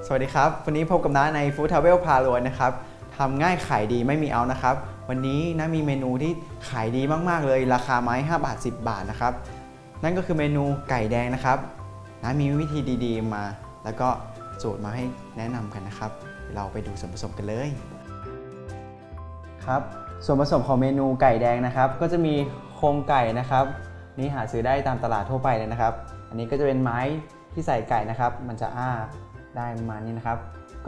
สวัสดีครับวันนี้พบกับน้าใน Food Travel พารวยนะครับทำง่ายขายดีไม่มีเอานะครับวันนี้น้ามีเมนูที่ขายดีมากๆเลยราคาไม้5 บาท 10 บาทนะครับนั่นก็คือเมนูไก่แดงนะครับน้ามีวิธีดีๆมาแล้วก็สูตรมาให้แนะนำกันนะครับเราไปดูส่วนผสมกันเลยครับส่วนผสมของเมนูไก่แดงนะครับก็จะมีโครงไก่นะครับนี่หาซื้อได้ตามตลาดทั่วไปเลยนะครับอันนี้ก็จะเป็นไม้ที่ใส่ไก่นะครับมันจะได้ประมาณนี้นะครับ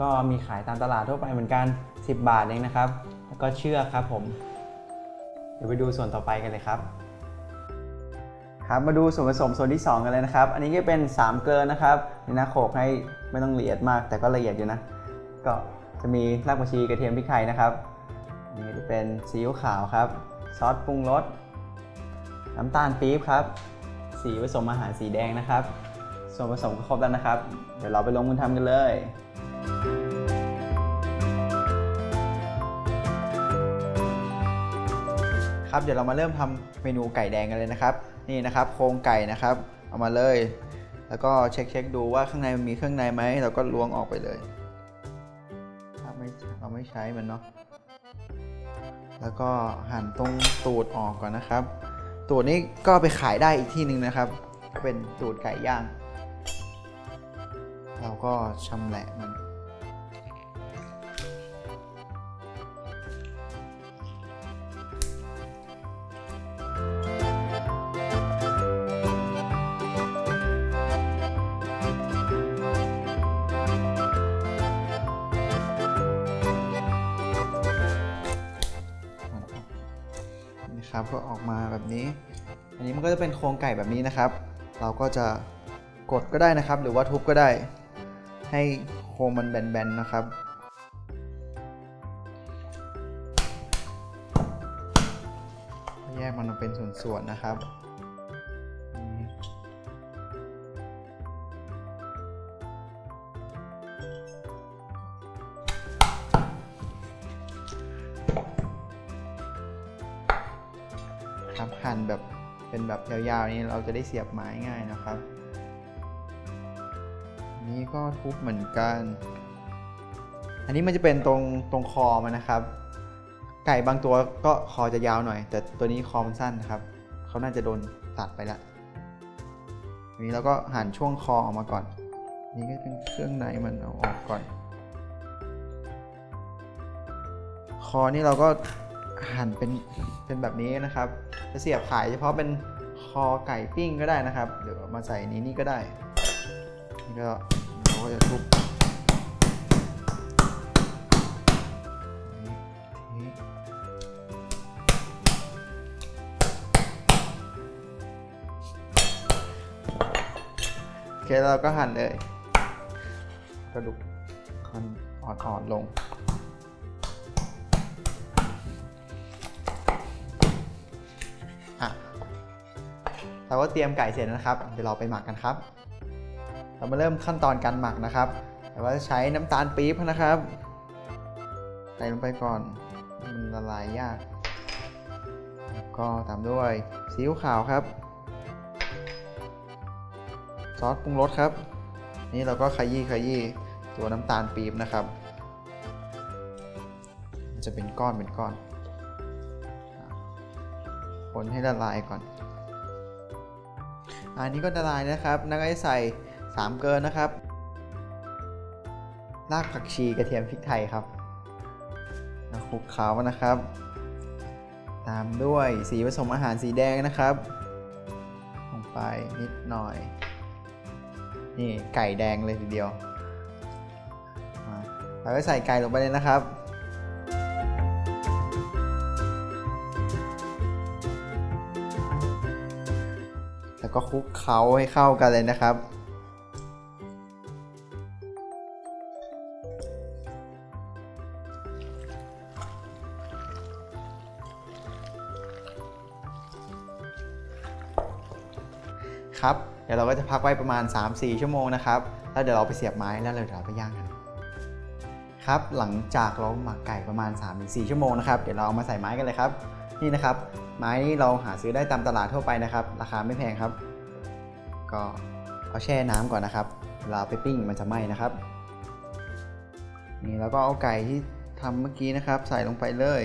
ก็มีขายตามตลาดทั่วไปเหมือนกัน10 บาทเองนะครับแล้วก็เชือกครับผมเดี๋ยวไปดูส่วนต่อไปกันเลยครับครับมาดูส่วนผสมส่วนที่2กันเลยนะครับอันนี้ก็เป็น3เกลือนะครับนี่นะโขลกให้ไม่ต้องละเอียดมากแต่ก็ละเอียดอยู่นะก็จะมีรากผักชีกระเทียมพริกไทยนะครับนี่จะเป็นซีอิ๊วขาวครับซอสปรุงรสน้ำตาลปี๊บครับสีผสมอาหารสีแดงนะครับส่วนผสมก็ครบแล้วนะครับเดี๋ยวเราไปลงมือทำกันเลยครับเดี๋ยวเรามาเริ่มทำเมนูไก่แดงกันเลยนะครับนี่นะครับโครงไก่นะครับเอามาเลยแล้วก็เช็คดูว่าข้างในมันมีเครื่องในไหมเราก็ล้วงออกไปเลยเราไม่ใช้มันเนาะแล้วก็หั่นตรงตูดออกก่อนนะครับตูดนี้ก็ไปขายได้อีกที่หนึ่งนะครับเป็นตูดไก่ย่างเราก็ชำแหละมันนะครับก็ออกมาแบบนี้อันนี้มันก็จะเป็นโครงไก่แบบนี้นะครับเราก็จะกดก็ได้นะครับหรือว่าทุบก็ได้ให้โครงมันแบนๆนะครับแยกมันออกเป็นส่วนๆนะครับหั่นแบบเป็นแบบยาวๆนี้เราจะได้เสียบไม้ง่ายนะครับอันนี้ก็ทุบเหมือนกันอันนี้มันจะเป็นตรงคอมันนะครับไก่บางตัวก็คอจะยาวหน่อยแต่ตัวนี้คอมันสั้นนะครับเขาน่าจะโดนตัดไปแล้วทีนี้เราก็หั่นช่วงคอออกมาก่อนนี่ก็เป็นเครื่องในมันเอาออกก่อนคอนี่เราก็หั่นเป็นแบบนี้นะครับจะเสียบขายเฉพาะเป็นคอไก่ปิ้งก็ได้นะครับเดี๋ยวมาใส่นี่ก็ได้นี่ก็เราก็จะทุบโอเคเราก็หั่นเลยกระดูกอ่อนๆลงเราก็เตรียมไก่เสร็จนะครับเดี๋ยวเราไปหมักกันครับเรามาเริ่มขั้นตอนการหมักนะครับแต่ว่าจะใช้น้ำตาลปี๊บนะครับใส่ลงไปก่อนมันละลายยากก็ตามด้วยซีอิ๊วขาวครับซอสปรุงรสครับนี่เราก็ขยี้ตัวน้ำตาลปี๊บนะครับมันจะเป็นก้อนคนให้ละลายก่อนอันนี้ก็ละลายนะครับแล้วก็ใส่3เกลือนะครับรากผักชีกระเทียมพริกไทยครับคลุกเคล้านะครับตามด้วยสีผสมอาหารสีแดงนะครับลงไปนิดหน่อยนี่ไก่แดงเลยทีเดียวเราก็ใส่ไก่ลงไปเลยนะครับแล้วก็คลุกเคล้าให้เข้ากันเลยนะครับครับเดี๋ยวเราก็จะพักไว้ประมาณ 3-4 ชั่วโมงนะครับแล้วเดี๋ยวเราไปเสียบไม้แล้วเดี๋ยวเราไปย่างกันครับหลังจากเราหมักไก่ประมาณ 3-4 ชั่วโมงนะครับเดี๋ยวเราเอามาใส่ไม้กันเลยครับนี่นะครับไม้นี้เราหาซื้อได้ตามตลาดทั่วไปนะครับราคาไม่แพงครับก็เอาแช่น้ำก่อนนะครับเวลาไปปิ้งมันจะไหม้นะครับ นี่แล้วก็เอาไก่ที่ทำเมื่อกี้นะครับใส่ลงไปเลย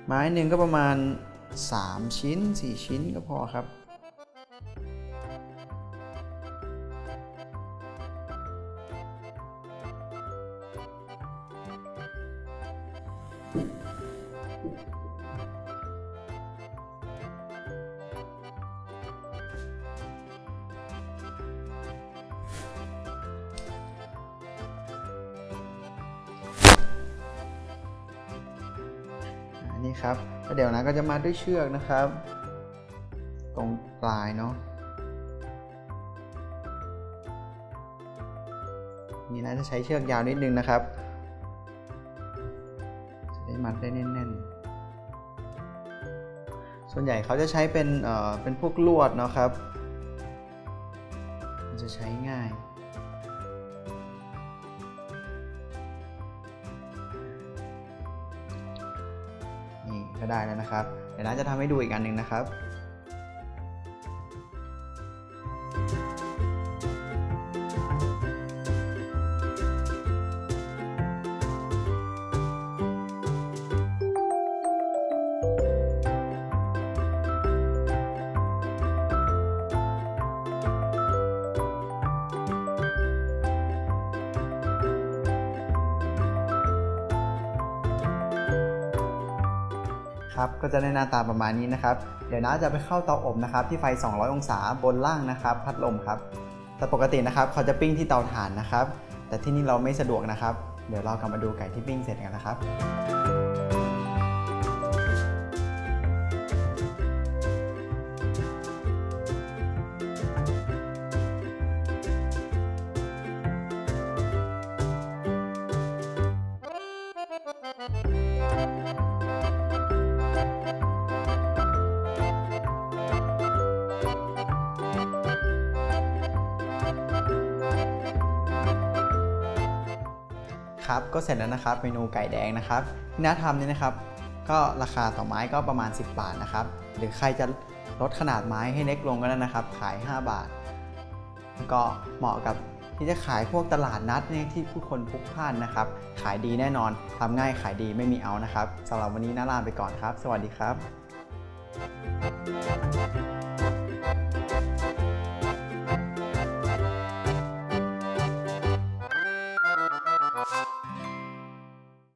ไม้หนึ่งก็ประมาณ3ชิ้น4ชิ้นก็พอครับนี่ครับแล้วเดี๋ยวนะก็จะมาด้วยเชือกนะครับตรงปลายเนาะนี่นะจะใช้เชือกยาวนิดนึงนะครับจะได้มัดได้แน่นๆส่วนใหญ่เขาจะใช้เป็นพวกลวดเนาะครับมันจะใช้ง่ายนี่ก็ได้แล้วนะครับเดี๋ยวน้าจะทำให้ดูอีกอันหนึ่งนะครับก็จะได้หน้าตาประมาณนี้นะครับเดี๋ยวน้าจะไปเข้าเตาอบนะครับที่ไฟ200องศาบนล่างนะครับพัดลมครับแต่ปกตินะครับเขาจะปิ้งที่เตาถ่านนะครับแต่ที่นี่เราไม่สะดวกนะครับเดี๋ยวเรากลับมาดูไก่ที่ปิ้งเสร็จกันนะครับครับก็เสร็จแล้วนะครับเมนูไก่แดงนะครับที่น้าทำนี่นะครับก็ราคาต่อไม้ก็ประมาณ10 บาทนะครับหรือใครจะลดขนาดไม้ให้เล็กลงก็ได้นะครับขาย5 บาทก็เหมาะกับที่จะขายพวกตลาดนัดเนี่ยที่ผู้คนพลุกพล่านนะครับขายดีแน่นอนทำง่ายขายดีไม่มีเอานะครับสำหรับวันนี้น้าลาไปก่อนครับสวัสดีครับ